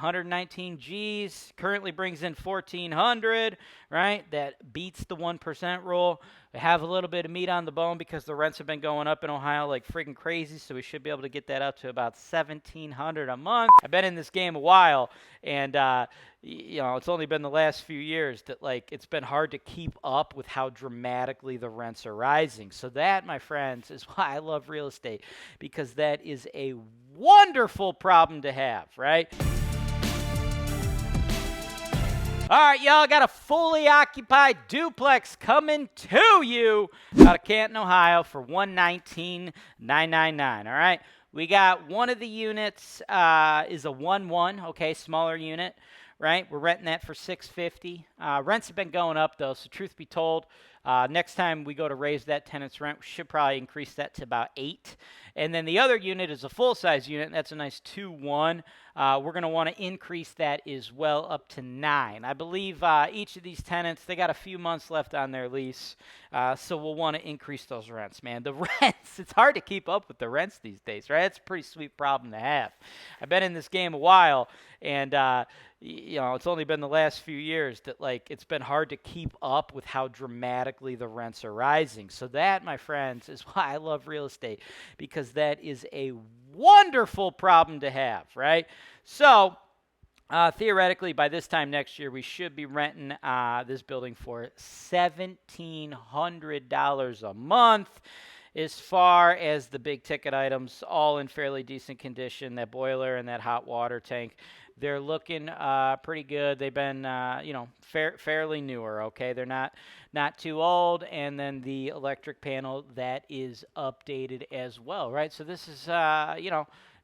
119 G's, currently brings in 1,400, right? That beats the 1% rule. We have a little bit of meat on the bone because the rents have been going up in Ohio like freaking crazy, so we should be able to get that up to about 1,700 a month. I've been in this game a while, and it's only been the last few years that it's been hard to keep up with how dramatically the rents are rising. So that, my friends, is why I love real estate, because that is a wonderful problem to have, right? All right, y'all, got a fully occupied duplex coming to you out of Canton, Ohio for $119,999. All right, we got one of the units is a 1-1, okay, smaller unit, right? We're renting that for $650. Rents have been going up though, so truth be told, next time we go to raise that tenant's rent, we should probably increase that to about $8. And then the other unit is a full-size unit, and that's a nice 2-1. We're going to want to increase that as well up to $9. I believe each of these tenants, they got a few months left on their lease, so we'll want to increase those rents, man. The rents, it's hard to keep up with the rents these days, right? It's a pretty sweet problem to have. I've been in this game a while, and it's only been the last few years that it's been hard to keep up with how dramatically the rents are rising. So that, my friends, is why I love real estate, because that is a wonderful problem to have, right? So theoretically, by this time next year, we should be renting this building for $1,700 a month. As far as the big ticket items, all in fairly decent condition, that boiler and that hot water tank, they're looking pretty good. They've been, fairly newer, okay? They're not too old. And then the electric panel, that is updated as well, right? So this is,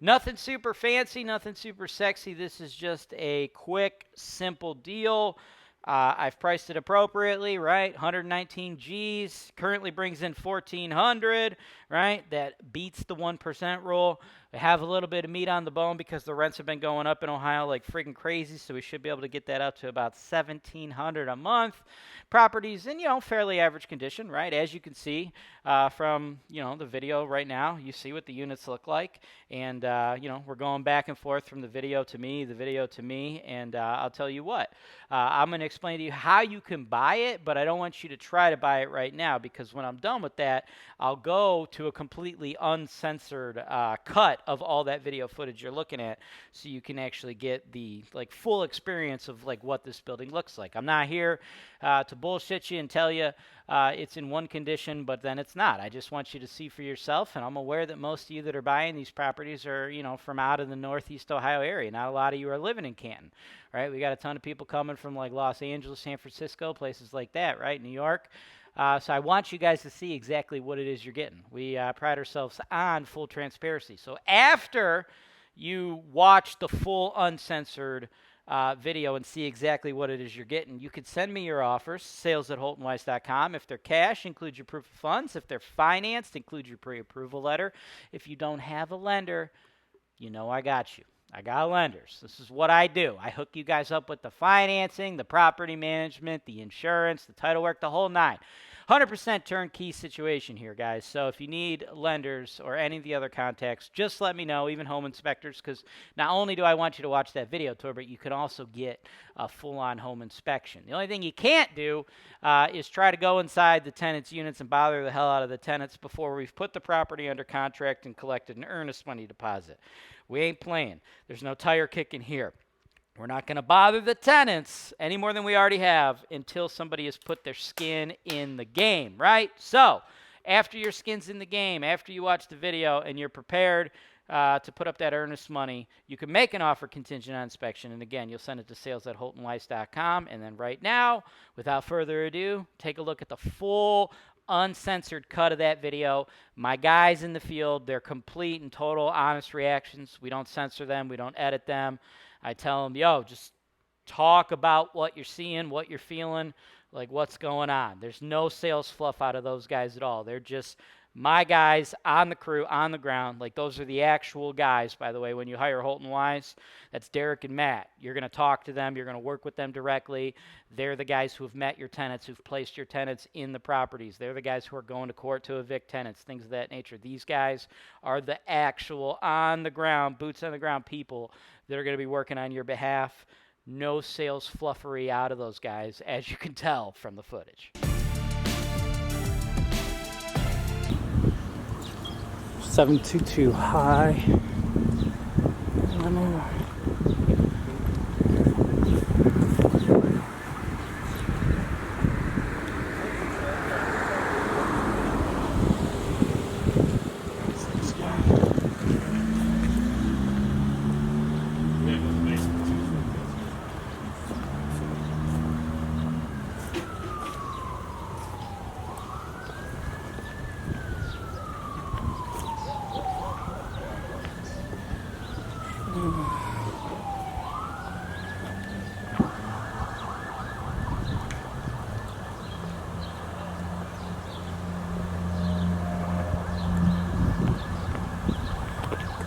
nothing super fancy, nothing super sexy. This is just a quick, simple deal. I've priced it appropriately, right? 119 G's, currently brings in 1,400, right? That beats the 1% rule. We have a little bit of meat on the bone because the rents have been going up in Ohio like freaking crazy, so we should be able to get that up to about 1,700 a month. Properties in, fairly average condition, right? As you can see from, the video right now, you see what the units look like. And, we're going back and forth from the video to me, and I'll tell you what, I'm going to explain to you how you can buy it, but I don't want you to try to buy it right now, because when I'm done with that, I'll go to a completely uncensored cut of all that video footage you're looking at, so you can actually get the full experience of what this building looks like. I'm not here to bullshit you and tell you it's in one condition, but then it's not. I just want you to see for yourself, and I'm aware that most of you that are buying these properties are, from out of the Northeast Ohio area. Not a lot of you are living in Canton, right? We got a ton of people coming from Los Angeles, San Francisco, places like that, right? New York. So I want you guys to see exactly what it is you're getting. We pride ourselves on full transparency. So after you watch the full uncensored video and see exactly what it is you're getting, you could send me your offers, sales@HoltonWise.com. If they're cash, include your proof of funds. If they're financed, include your pre-approval letter. If you don't have a lender, I got you. I got lenders. This is what I do. I hook you guys up with the financing, the property management, the insurance, the title work, the whole nine. 100% turnkey situation here, guys. So if you need lenders or any of the other contacts, just let me know, even home inspectors, because not only do I want you to watch that video tour, but you can also get a full-on home inspection. The only thing you can't do is try to go inside the tenants' units and bother the hell out of the tenants before we've put the property under contract and collected an earnest money deposit. We ain't playing. There's no tire kicking here. We're not going to bother the tenants any more than we already have until somebody has put their skin in the game, right? So after your skin's in the game, after you watch the video and you're prepared to put up that earnest money, you can make an offer contingent on inspection. And again, you'll send it to sales@HoltonWise.com. And then right now, without further ado, take a look at the full uncensored cut of that video. My guys in the field, they're complete and total honest reactions. We don't censor them. We don't edit them. I tell them, just talk about what you're seeing, what you're feeling, what's going on. There's no sales fluff out of those guys at all. They're just My guys on the crew, on the ground, like those are the actual guys, by the way, when you hire Holton Wise, that's Derek and Matt. You're going to talk to them. You're going to work with them directly. They're the guys who have met your tenants, who've placed your tenants in the properties. They're the guys who are going to court to evict tenants, things of that nature. These guys are the actual on the ground, boots on the ground people that are going to be working on your behalf. No sales fluffery out of those guys, as you can tell from the footage. 722 high.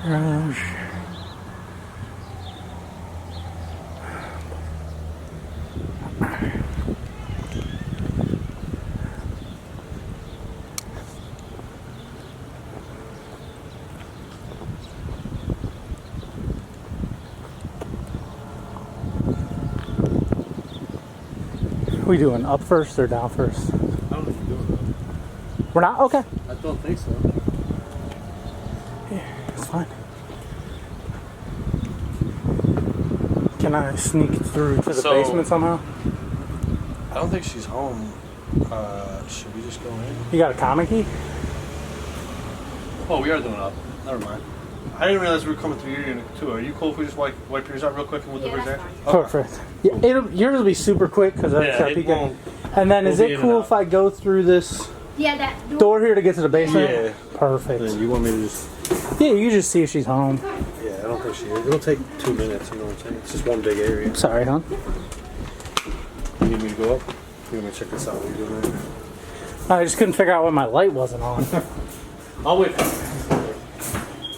Garage. We doing up first or down first? I don't know if you're doing that. We're not? Okay. I don't think so. Yeah, it's fine. Can I sneak through to the basement somehow? I don't think she's home. Should we just go in? You got a common key? Oh, we are doing up. Never mind. I didn't realize we were coming through your unit too. Are you cool if we just wipe yours out real quick and we'll do there? Perfect. Yeah, yours will be super quick because I start peeking. And then is it cool if I go through this that door here to get to the basement? Yeah. Perfect. Then you want me to just... Yeah, you just see if she's home. Yeah, I don't think she is. It'll take 2 minutes, you know what I'm saying? It's just one big area. Sorry, hon. You need me to go up? You want me to check this out? What are you doing there? I just couldn't figure out why my light wasn't on. I'll wait.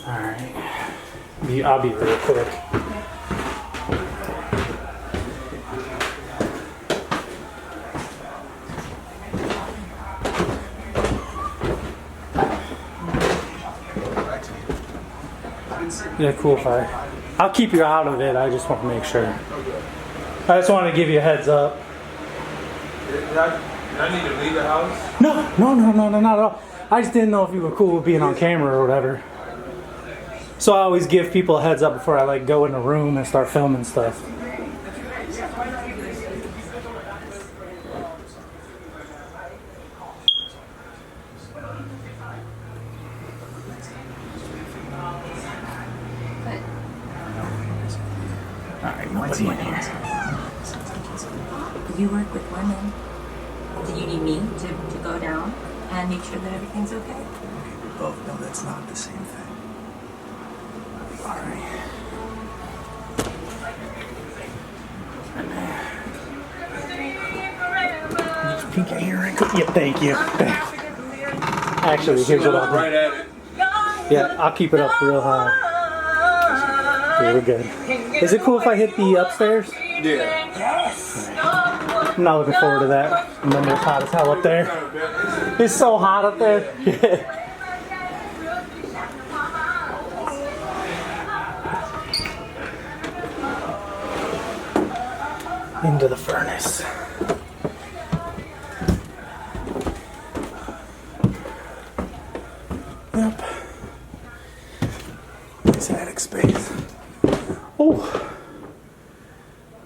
Alright. I'll be real quick. Yeah, cool if I'll keep you out of it. I just want to make sure. I just want to give you a heads up. Did I need to leave the house? No, not at all. I just didn't know if you were cool with being on camera or whatever. So I always give people a heads up before I like go in a room and start filming stuff. Alright, nobody in here. You work with women. Do you need me to go down and make sure that everything's okay? We both know that's not the same thing. Alright. Just peek in here and go. Yeah, thank you. Actually, here's what I'll do. Right at it. Yeah, I'll keep it up real high. Okay, we're good. Is it cool if I hit the upstairs? Yeah. I'm not looking forward to that. Remember, it's hot as hell up there. It's so hot up there. Into the furnace. Yep. Nice attic space. Oh,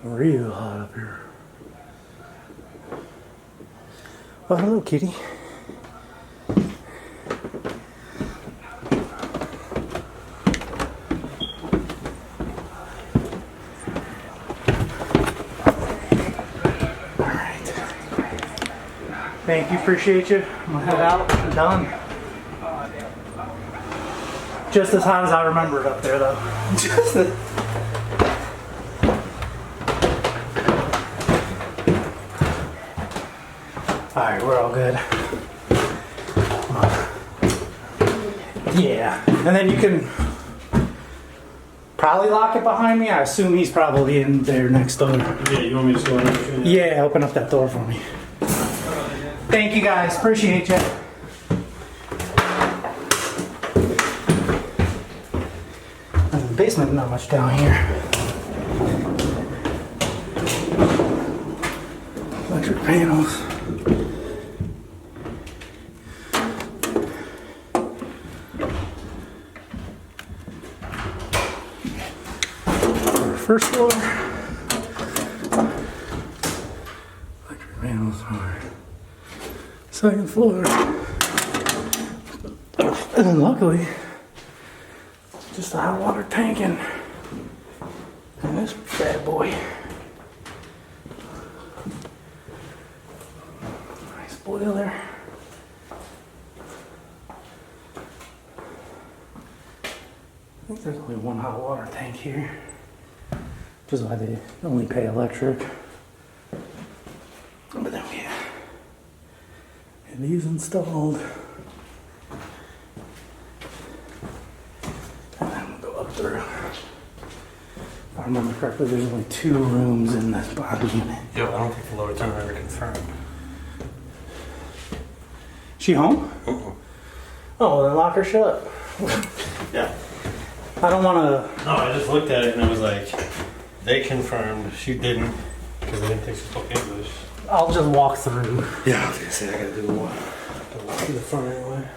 real hot up here. Oh, hello, kitty. Thank you, appreciate you. I'm gonna head out. I'm done. Just as hot as I remember it up there, though. Alright, we're all good. Come on. Yeah, and then you can probably lock it behind me. I assume he's probably in there next door. Yeah, you want me to just go in there? Yeah, open up that door for me. Thank you guys, appreciate you. In the basement, not much down here. Electric panels. First floor. Electric panels are second floor. And then luckily, just a hot water tank and this bad boy. Nice boiler. I think there's only one hot water tank here. Which is why they only pay electric. But then we have these installed. And then we'll go up through. If I remember correctly, there's only 2 rooms in this body unit. Yo, I don't think the lower tenant ever confirmed. She home? Oh, well, then lock her shut. Yeah. I don't want to. No, I just looked at it and it was like, they confirmed, she didn't, because they didn't think she spoke English. I'll just walk through. Yeah, I was gonna say I gotta do the walk to the front anyway.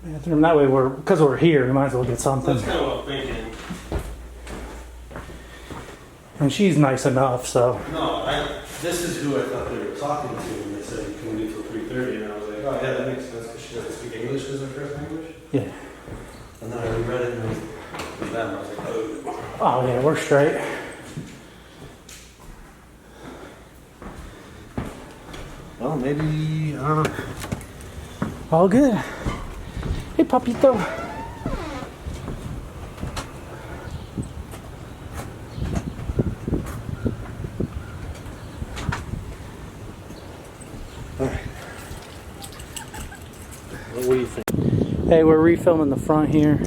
Bathroom. That way, because we're here, we might as well get something. That's kind of what I'm thinking. And she's nice enough, so. No, this is who I thought they were talking to when they said, can we do till 3:30? And I was like, oh yeah, that makes sense because she doesn't speak English as her first language. Yeah. And then I reread it and it was them. I was like, oh. Oh yeah, we're straight. Well, maybe, I don't know. All good. Hey, papito. What do you think? Hey, we're refilming the front here.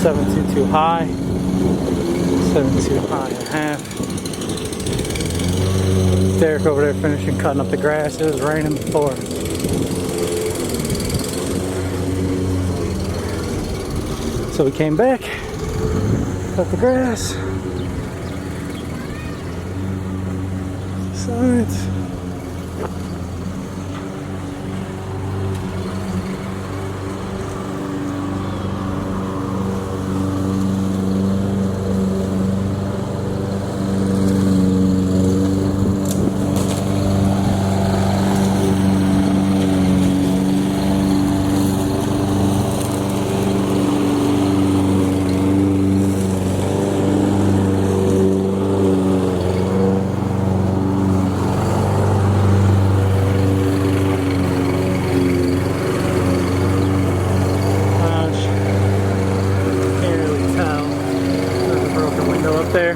722 high. 722 high and a half. Derek over there finishing cutting up the grass. It was raining before. So we came back, cut the grass. Sides. There.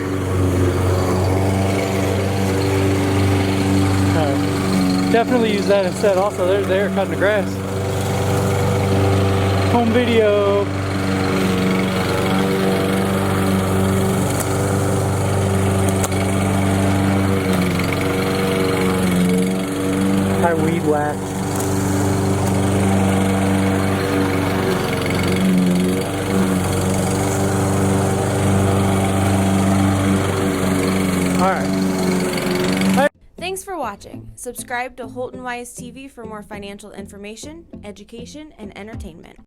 Definitely use that instead. Also, there's there cutting the grass. Home video. I weed whack. Thanks for watching. Subscribe to HoltonWiseTV for more financial information, education, and entertainment.